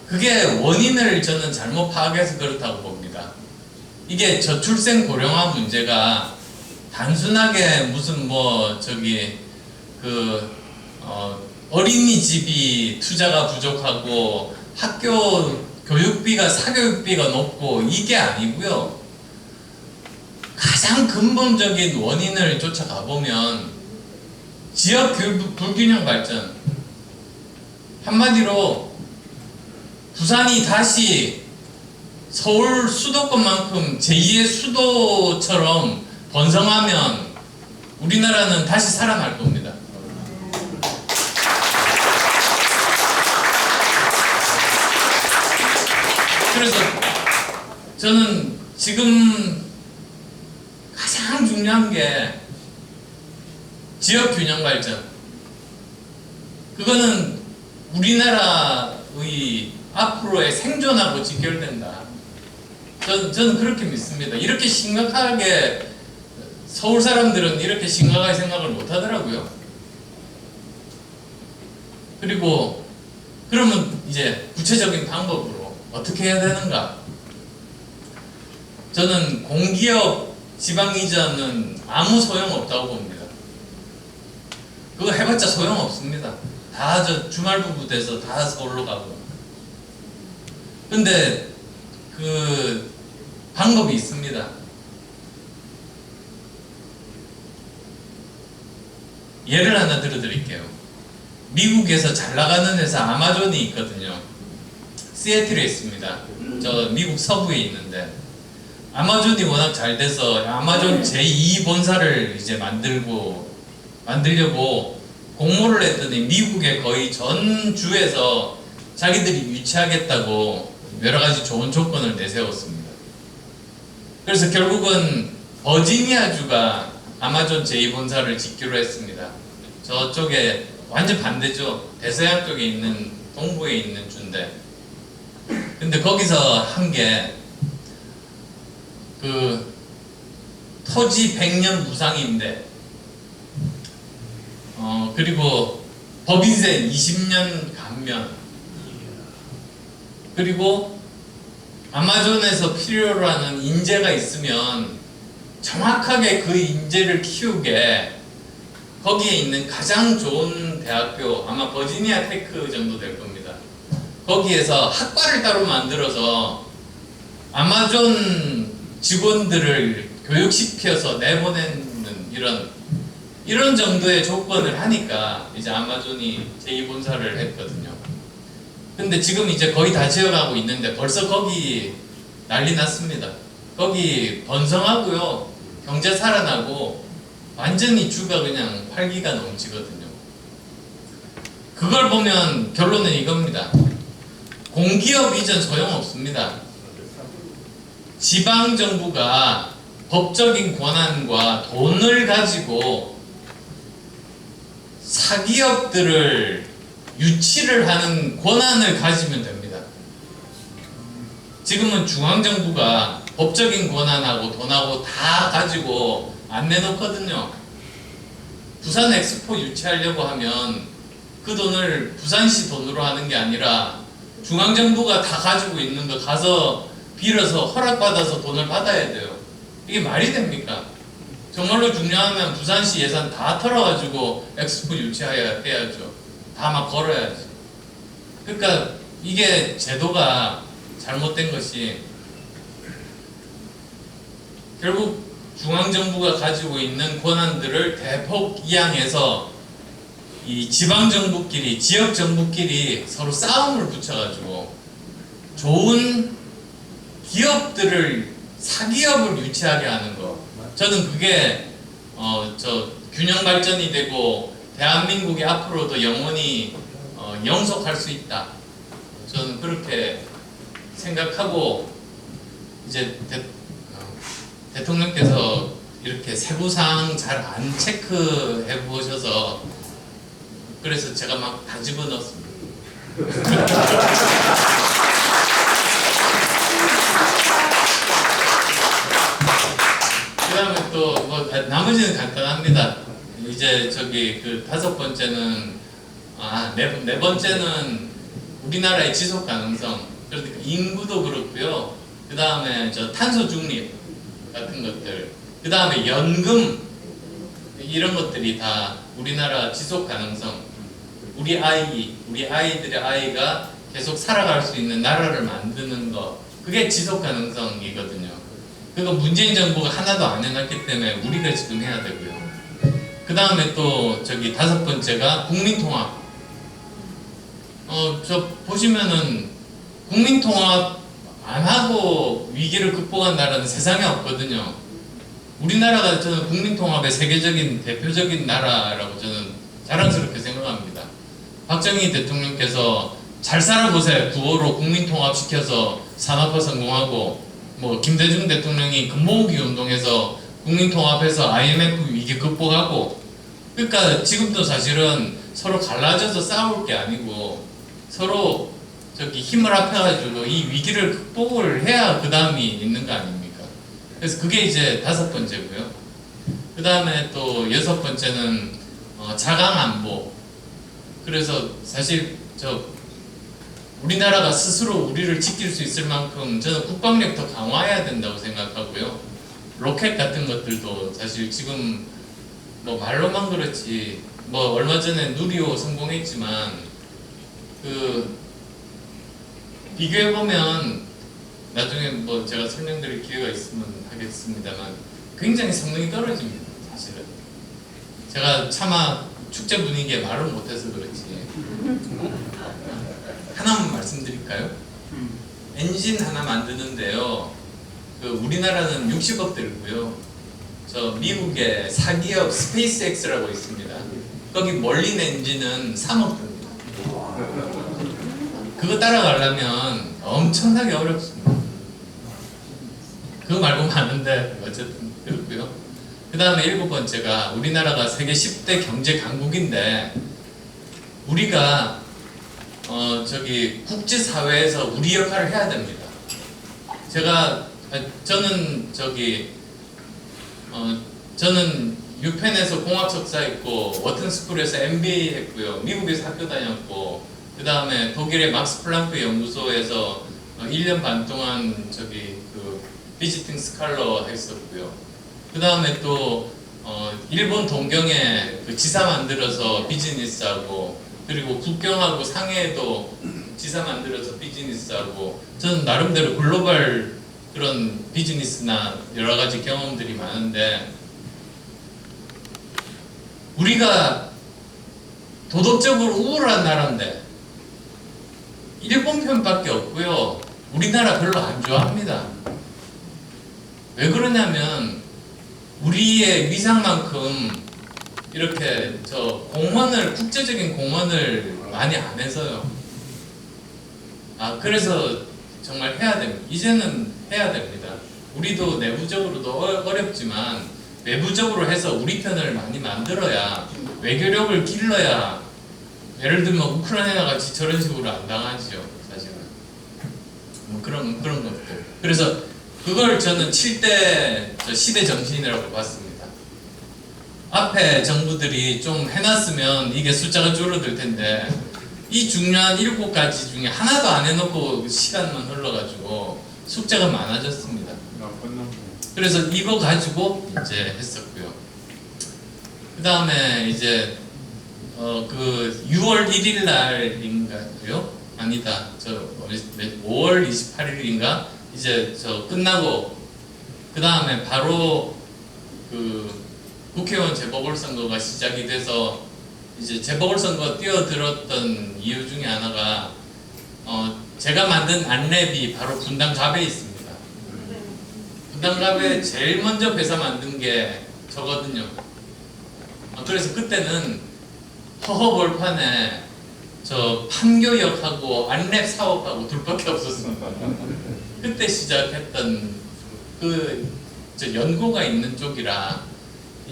S1: 그게 원인을 저는 잘못 파악해서 그렇다고 봅니다. 이게 저출생 고령화 문제가 단순하게 무슨 어린이집이 투자가 부족하고 학교 교육비가 사교육비가 높고 이게 아니고요. 가장 근본적인 원인을 쫓아가 보면 지역 불균형 발전. 한마디로 부산이 다시 서울 수도권만큼 제2의 수도처럼 번성하면 우리나라는 다시 살아날 겁니다. 그래서 저는 지금 가장 중요한 게 지역 균형 발전. 그거는 우리나라의 앞으로의 생존하고 직결된다. 저는 그렇게 믿습니다. 이렇게 심각하게 서울 사람들은 이렇게 심각하게 생각을 못 하더라고요. 그리고 그러면 이제 구체적인 방법으로 어떻게 해야 되는가? 저는 공기업 지방 이전은 아무 소용없다고 봅니다. 그거 해봤자 소용없습니다. 다 저 주말부부 돼서 다 서울로 가고. 근데 그 방법이 있습니다. 예를 하나 들어드릴게요. 미국에서 잘 나가는 회사 아마존이 있거든요. 시애틀에 있습니다. 저 미국 서부에 있는데 아마존이 워낙 잘 돼서 아마존 제2 본사를 이제 만들려고 공모를 했더니 미국의 거의 전 주에서 자기들이 유치하겠다고 여러 가지 좋은 조건을 내세웠습니다. 그래서 결국은 버지니아주가 아마존 제2본사를 짓기로 했습니다. 저쪽에 완전 반대죠. 대서양 쪽에 있는 동부에 있는 주인데, 근데 거기서 한 게 그 토지 100년 무상임대, 그리고 법인세 20년 감면, 그리고 아마존에서 필요로 하는 인재가 있으면 정확하게 그 인재를 키우게 거기에 있는 가장 좋은 대학교, 아마 버지니아 테크 정도 될 겁니다. 거기에서 학과를 따로 만들어서 아마존 직원들을 교육시켜서 내보내는 이런 정도의 조건을 하니까 이제 아마존이 제2본사를 했거든요. 근데 지금 이제 거의 다 지어가고 있는데 벌써 거기 난리 났습니다. 거기 번성하고요, 경제 살아나고 완전히 주가 그냥 활기가 넘치거든요. 그걸 보면 결론은 이겁니다. 공기업 이전 소용없습니다. 지방정부가 법적인 권한과 돈을 가지고 사기업들을 유치를 하는 권한을 가지면 됩니다. 지금은 중앙정부가 법적인 권한하고 돈하고 다 가지고 안 내놓거든요. 부산 엑스포 유치하려고 하면 그 돈을 부산시 돈으로 하는 게 아니라 중앙정부가 다 가지고 있는 거 가서 빌어서 허락받아서 돈을 받아야 돼요. 이게 말이 됩니까? 정말로 중요하면 부산시 예산 다 털어가지고 엑스포 유치해야죠. 다 막 걸어야지. 그러니까 이게 제도가 잘못된 것이 결국 중앙정부가 가지고 있는 권한들을 대폭 이양해서 이 지방정부끼리, 지역정부끼리 서로 싸움을 붙여가지고 좋은 기업들을, 사기업을 유치하게 하는 거, 저는 그게 균형 발전이 되고 대한민국이 앞으로도 영원히 영속할 수 있다. 저는 그렇게 생각하고 이제 대통령께서 이렇게 세부사항 잘 안 체크해 보셔서 그래서 제가 막 다 집어넣었습니다. 그 다음에 또 뭐 나머지는 간단합니다. 이제 그 5번째는 네 번째는 우리나라의 지속 가능성, 그러니까 인구도 그렇고요. 그 다음에 탄소 중립 같은 것들, 그 다음에 연금, 이런 것들이 다 우리나라 지속 가능성, 우리 아이들의 아이가 계속 살아갈 수 있는 나라를 만드는 거, 그게 지속 가능성이거든요. 그거 문재인 정부가 하나도 안 해놨기 때문에 우리가 지금 해야 되고요. 그 다음에 또 5번째가 국민통합. 보시면은 국민통합 안 하고 위기를 극복한 나라는 세상에 없거든요. 우리나라가 저는 국민통합의 세계적인 대표적인 나라라고 저는 자랑스럽게 생각합니다. 박정희 대통령께서 잘 살아보세요. 9.5로 국민통합시켜서 산업화 성공하고, 김대중 대통령이 금모으기 운동해서 국민통합해서 IMF 위기 극복하고, 그러니까 지금도 사실은 서로 갈라져서 싸울 게 아니고 서로 힘을 합해가지고 이 위기를 극복을 해야 그 다음이 있는 거 아닙니까? 그래서 그게 이제 5번째고요. 그 다음에 또 6번째는 자강안보. 그래서 사실 우리나라가 스스로 우리를 지킬 수 있을 만큼 저는 국방력 더 강화해야 된다고 생각하고요. 로켓 같은 것들도 사실 지금 말로만 그렇지, 얼마 전에 누리호 성공했지만 비교해보면 나중에 제가 설명드릴 기회가 있으면 하겠습니다만 굉장히 성능이 떨어집니다. 사실은 제가 차마 축제 분위기에 말을 못해서 그렇지. 하나만 말씀드릴까요? 엔진 하나 만드는데요. 그 우리나라는 60억 들고요. 저 미국의 사기업 스페이스X라고 있습니다. 거기 멀린 엔진은 3억 듭니다. 그거 따라가려면 엄청나게 어렵습니다. 그거 말고 많은데 어쨌든 그렇고요. 그 다음에 7번째가 우리나라가 세계 10대 경제 강국인데 우리가 저기 국제사회에서 우리 역할을 해야 됩니다. 저는 유펜에서 공학 석사 했고 워튼스쿨에서 MBA 했고요. 미국에서 학교 다녔고 그 다음에 독일의 막스 플랑크 연구소에서 1년 반 동안 그 비지팅 스칼러 했었고요. 그 다음에 또 일본 동경에 그 지사 만들어서 비즈니스하고 그리고 국경하고 상해에도 지사 만들어서 비즈니스하고 저는 나름대로 글로벌 그런 비즈니스나 여러 가지 경험들이 많은데 우리가 도덕적으로 우월한 나라인데 일본 편밖에 없고요. 우리나라 별로 안 좋아합니다. 왜 그러냐면 우리의 위상만큼 이렇게 국제적인 공헌을 많이 안 해서요. 그래서 정말 해야 됩니다. 이제는 해야 됩니다. 우리도 내부적으로도 어렵지만 외부적으로 해서 우리 편을 많이 만들어야 외교력을 길러야 예를 들면 우크라이나 같이 저런 식으로 안 당하지요. 사실은 그런 것들. 그래서 그걸 저는 7대 시대 정신이라고 봤습니다. 앞에 정부들이 좀 해놨으면 이게 숫자가 줄어들 텐데 이 중요한 7가지 중에 하나도 안 해놓고 시간만 흘러가지고 숫자가 많아졌습니다. 그래서 이거 가지고 이제 했었고요. 그 다음에 이제 그 6월 1일 날인가요? 아니다. 5월 28일인가? 이제 끝나고 그 다음에 바로 그 국회의원 재보궐선거가 시작이 돼서 이제 재보궐선거 뛰어들었던 이유 중에 하나가 제가 만든 안랩이 바로 분당갑에 있습니다. 분당갑에 제일 먼저 배사 만든 게 저거든요. 그래서 그때는 허허벌판에 저 판교역하고 안랩 사업하고 둘밖에 없었습니다. 그때 시작했던 저 연고가 있는 쪽이라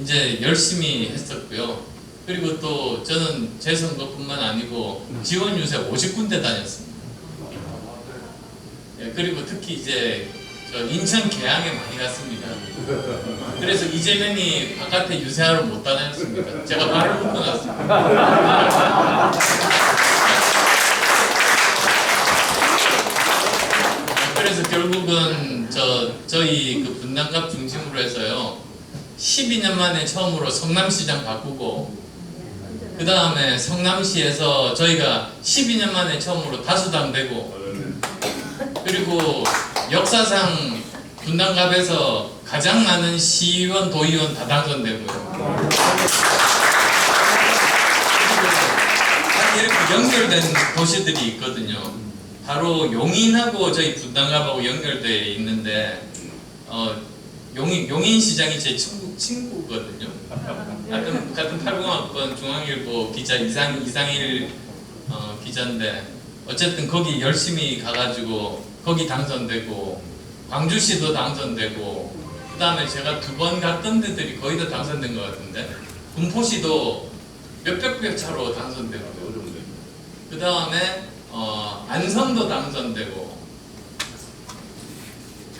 S1: 이제 열심히 했었고요. 그리고 또 저는 제 선거뿐만 아니고 지원 유세 50군데 다녔습니다. 그리고 특히 이제 저 인천 계양에 많이 갔습니다. 그래서 이재명이 바깥에 유세하러 못 다녔습니다. 제가 말을 묶어놨습니다. 그래서 결국은 저희 그 분당갑 중심으로 해서요 12년 만에 처음으로 성남시장 바꾸고 그 다음에 성남시에서 저희가 12년 만에 처음으로 다수당 되고 그리고 역사상 분당갑에서 가장 많은 시의원, 도의원 다 당선되고요. 이렇게 연결된 도시들이 있거든요. 바로 용인하고 저희 분당갑하고 연결되어 있는데 용인시장이 제 친구거든요. 같은 80학번 중앙일보 기자 이상일 기자인데 어쨌든 거기 열심히 가가지고 거기 당선되고 광주시도 당선되고 그 다음에 제가 2번 갔던 데들이 거의 다 당선된 것 같은데 군포시도 몇백 표 차로 당선되고요. 그 다음에 안성도 당선되고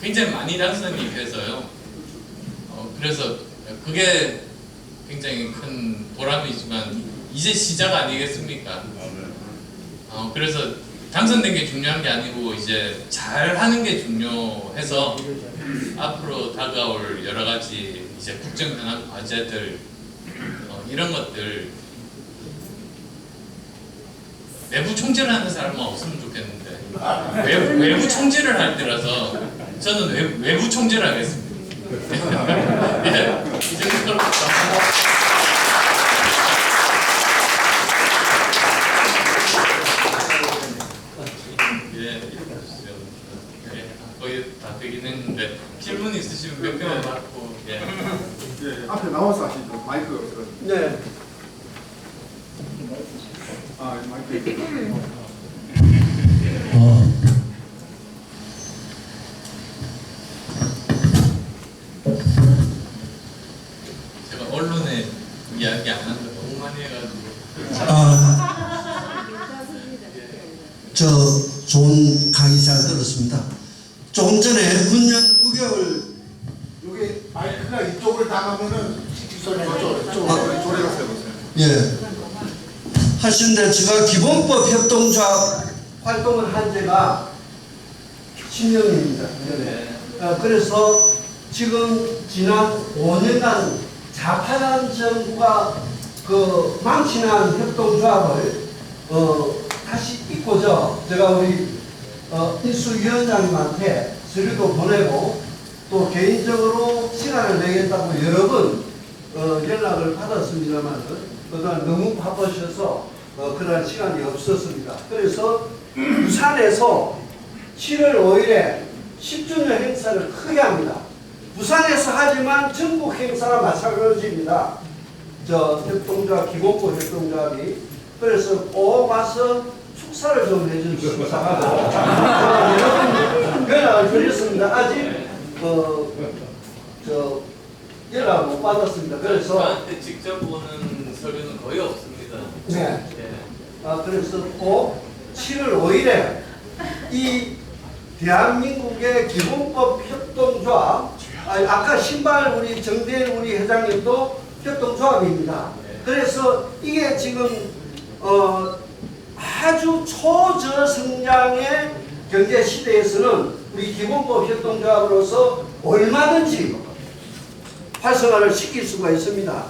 S1: 굉장히 많이 당선이 돼서요. 그래서 그게 굉장히 큰 보람이지만 이제 시작 아니겠습니까? 그래서 당선된 게 중요한 게 아니고 이제 잘하는 게 중요해서 앞으로 다가올 여러 가지 이제 국정 변화 과제들 이런 것들 내부 총재를 하는 사람은 없으면 좋겠는데 외부 총재를 할 때라서 저는 외부 총재를 하겠습니다. 예, 이 정도로 제가 언론에 이야기 안 한 거 너무 많이 해가지고.
S2: 저 좋은 강의 잘 들었습니다. 조금 전에 훈련 9개월
S3: 여기 마이크가 이쪽을 당하면은 이쪽으로 조례가세요.
S2: 예 하시는데 제가 기본법 협동조합 활동을 한 지가 10년입니다. 그래서 지금 지난 5년간 자파단 정부가 그 망신한 협동조합을 다시 잇고자 제가 우리 인수위원장님한테 서류도 보내고 또 개인적으로 시간을 내겠다고 여러 번 연락을 받았습니다만 그동안 너무 바쁘셔서 그런 시간이 없었습니다. 그래서 부산에서 7월 5일에 10주년 행사를 크게 합니다. 부산에서 하지만 전국 행사와 마찬가지입니다. 저 협동조합 기본법 협동조합이 그래서 꼭 와서 축사를 좀 해주시고 여러분 연락을 드렸습니다. 아직 저 연락 못 받았습니다. 그래서
S1: 저한테 직접 오는 서류는 거의 없습니다.
S2: 네. 그래서 꼭 7월 5일에 이 대한민국의 기본법 협동조합 아까 신발 우리 정대일 우리 회장님도 협동조합입니다. 그래서 이게 지금 아주 초저성장의 경제 시대에서는 우리 기본법 협동조합으로서 얼마든지 활성화를 시킬 수가 있습니다.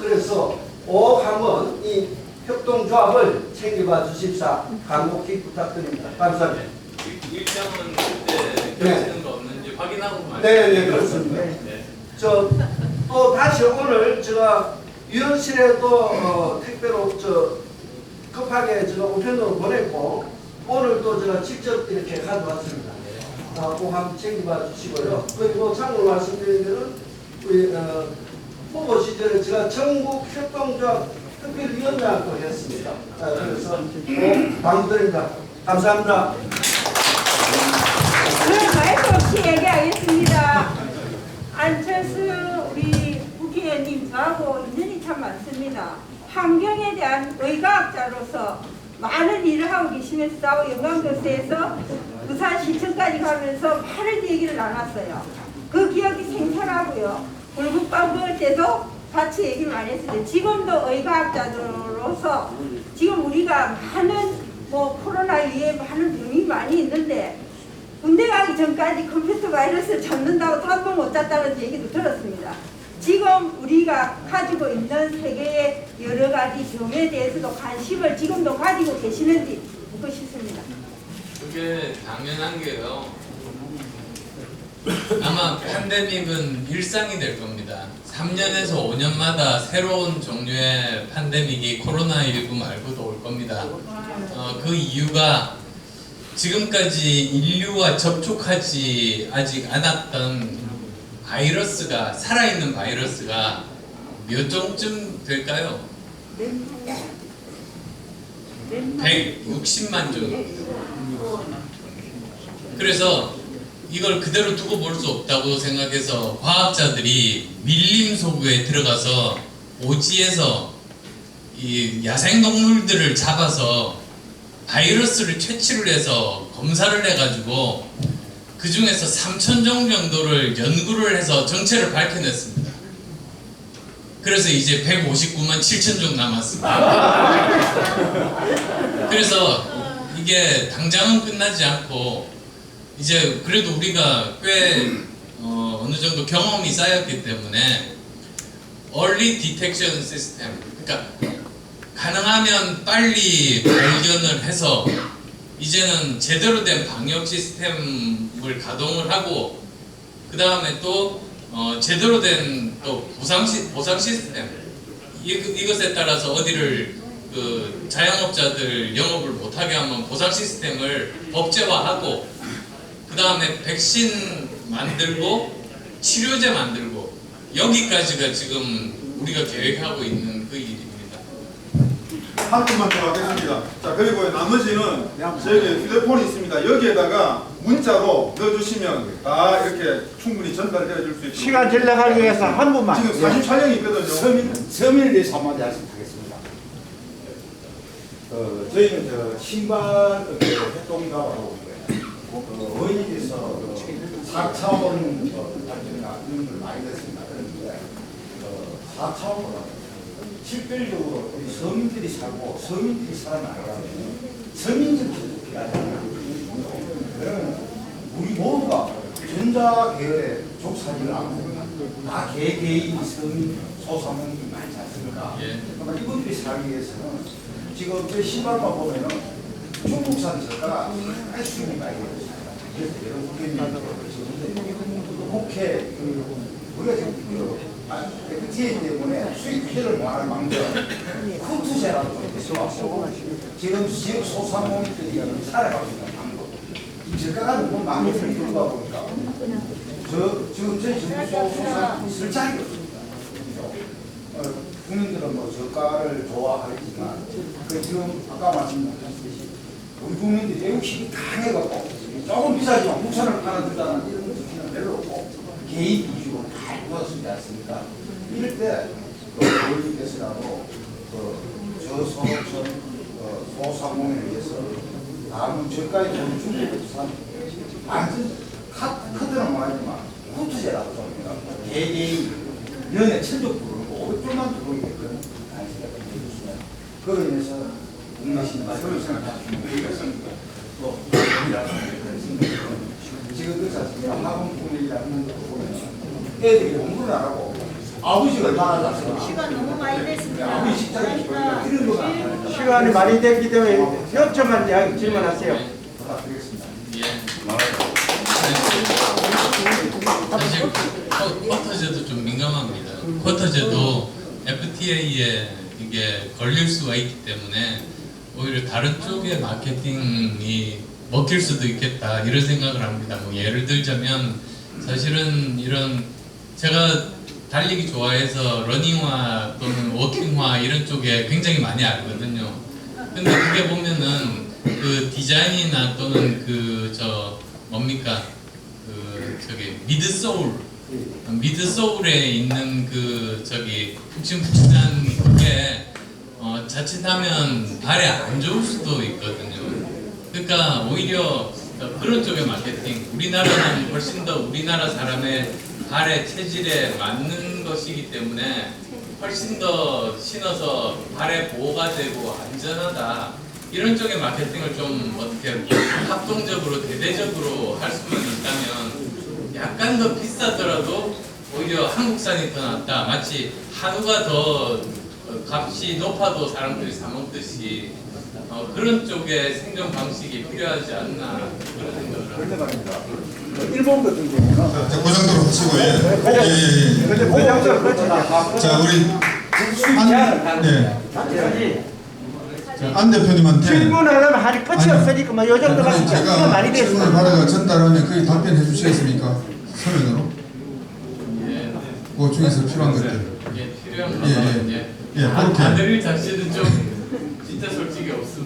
S2: 그래서 꼭 한번 이 협동조합을 챙겨봐 주십사 간곡히 부탁드립니다. 감사합니다.
S1: 일정은 그때 겹치는 거 없는지 확인하고 말씀.
S2: 네, 그렇습니다.
S1: 네.
S2: 또 다시 오늘 제가 위원실에도 택배로 급하게 제가 우편으로 보냈고 오늘 또 제가 직접 이렇게 가져왔습니다. 꼭 한번 챙겨봐 주시고요. 그리고 참고로 말씀드리면 우리 후보 시절에 제가 전국 협동조합 특별위원장도 했습니다. 그래서 꼭 당부드립니다. 감사합니다.
S4: 마이크 없이 얘기하겠습니다. 안철수 우리 국회의원님 저하고 인연이 참 많습니다. 환경에 대한 의과학자로서 많은 일을 하고 계시면서 영광도시에서 부산시청까지 가면서 많은 얘기를 나눴어요. 그 기억이 생생하고요. 불국방 먹을 때도 같이 얘기를 많이 했어요. 지금도 의과학자로서 지금 우리가 많은 코로나 이외에 많은 병이 많이 있는데 군대 가기 전까지 컴퓨터 바이러스를 잡는다고 잠도 못 잤다는 얘기도 들었습니다. 지금 우리가 가지고 있는 세계의 여러 가지 병에 대해서도 관심을 지금도 가지고 계시는지 묻고 싶습니다.
S1: 그게 당연한 게요. 아마 팬데믹은 일상이 될 겁니다. 3년에서 5년마다 새로운 종류의 팬데믹이 코로나19 말고도 올 겁니다. 그 이유가 지금까지 인류와 접촉하지 아직 않았던 바이러스가 살아있는 바이러스가 몇 종쯤 될까요? 160만 종입니다. 그래서 이걸 그대로 두고 볼 수 없다고 생각해서 과학자들이 밀림 소구에 들어가서 오지에서 이 야생동물들을 잡아서 바이러스를 채취를 해서 검사를 해가지고 그 중에서 3,000종 정도를 연구를 해서 정체를 밝혀냈습니다. 그래서 이제 159만 7천 종 남았습니다. 그래서 이게 당장은 끝나지 않고 이제 그래도 우리가 꽤 어느 정도 경험이 쌓였기 때문에 Early Detection System, 그러니까 가능하면 빨리 발견을 해서 이제는 제대로 된 방역 시스템을 가동을 하고 그 다음에 또 제대로 된 또 보상 시스템 이것에 따라서 어디를 그 자영업자들 영업을 못하게 하면 보상 시스템을 법제화하고 그 다음에 백신 만들고 치료제 만들고 여기까지가 지금 우리가 계획하고 있는 그 일입니다.
S5: 한 분만 더 하겠습니다. 자, 그리고 나머지는 저희 휴대폰이 있습니다. 여기에다가 문자로 넣어주시면 다 이렇게 충분히 전달해 줄 수 있습니다.
S6: 시간 전략하기 위해서 한 분만.
S5: 지금 사진 촬영이 있거든요.
S7: 서민을 위해서 한마디 말씀드리겠습니다. 저희는 신발 활동가로 어린이집에서 4차원 발전이나 이런 걸 많이 했습니다. 그런데 4차원보다 실질적으로 우리 서민들이 살고 서민들이 살아나가면 서민적 기술이 필요하잖아요. 그러면 우리 모두가 전자 계열의 족사지를 않고 다 개개인 서민 소상공인이 많지 않습니까?
S1: 예.
S7: 그러니까 이분들이 살기 위해서는 지금 제 신발만 보면은 중국산 저가가 할 수있는 가격이 그래서 여러분 국회 우리가 지금 FTA 때문에 수입 피해를 모하는 방법 후투제라도 좀 있어갖고 지금 지역 소상공인들이 살아가고 있는 방법 이 저가가 너무 많이 들어가 보니까 지금 저희 정부소상 쓸 자리가 없습니다. 국민들은 뭐 저가를 좋아하겠지만 지금 아까 말씀드렸듯이 우리 국민들이 애국심이 강해갖고 조금 비싸지만 국산을 팔아준다는 이런 정신은 별로 없고 개인 위주로 다 이루어지지 않습니까? 이럴 때 어린이께서라도 저소득층 소상공인을 위해서 다음은 저가의 돈을 주고 산 완전 카드는 뭐하지만 후투제라고 좀 개개인 연애 천적 부르고 500조만 들어오게끔 단식을 해주시면 그로 인해서 국내신 말씀을 생각하시면 또 지금 그렇습니다. 학원 국내라는 거 보면 애들이 공부를 안 하고 아버지가 얼마나 잘했습니까?
S8: 시간 너무 많이 됐습니다.
S7: 아버지 식장이
S8: 그러니까
S7: 이런 거가 안 하니까
S6: 시간이 많이 됐기 때문에 몇 점만 이야기 질문하세요.
S7: 부탁드리겠습니다.
S1: 사실 쿼터제도 좀 민감합니다. 쿼터제도 FTA에 이게 걸릴 수가 있기 때문에 오히려 다른 쪽의 마케팅이 먹힐 수도 있겠다 이런 생각을 합니다. 뭐 예를 들자면 사실은 이런 제가 달리기 좋아해서 러닝화 또는 워킹화 이런 쪽에 굉장히 많이 알거든요. 근데 그게 보면은 그 디자인이나 또는 뭡니까 저기 미드소울에 있는 푹신푹신한 그게 자칫하면 발에 안 좋을 수도 있거든요. 그러니까 오히려 그런 쪽의 마케팅, 우리나라는 훨씬 더 우리나라 사람의 발의 체질에 맞는 것이기 때문에 훨씬 더 신어서 발에 보호가 되고 안전하다 이런 쪽의 마케팅을 좀 어떻게 합동적으로 대대적으로 할 수만 있다면 약간 더 비싸더라도 오히려 한국산이 더 낫다. 마치 한우가 더 값이 높아도 사람들이 사 먹듯이 그런 쪽의 생존 방식이 필요하지 않나 그런 생각을
S7: 그런데
S1: 합니다.
S7: 말입니다. 일본 같은 경우는
S5: 자, 그 정도로 하시고 예.
S6: 근데 그 정도로 그렇죠.
S5: 자, 우리 안 대표님한테
S6: 질문하려면 할 끝이 없으니까 뭐 요 정도만 진짜
S5: 제가
S6: 많이 됐어.
S5: 질문을 받아가 전달하면 그게 답변해 주시겠습니까? 서면으로?
S1: 예,
S5: 그 중에서 필요한 것들.
S1: 필요한
S5: 예,
S1: 거는
S5: 예. 예, 그렇게.
S1: 다들 자신은 좀 진짜 솔직히 없습니다.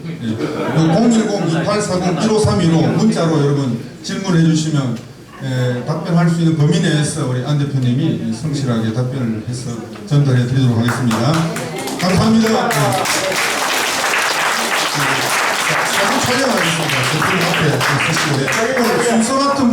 S5: 010-2840-1532로 문자로 여러분 질문해 주시면 답변할 수 있는 범위 내에서 우리 안 대표님이 성실하게 답변을 해서 전달해 드리도록 하겠습니다. 감사합니다. 사진 촬영하겠습니다. 대표님 앞에 서시고 오늘 순서 같은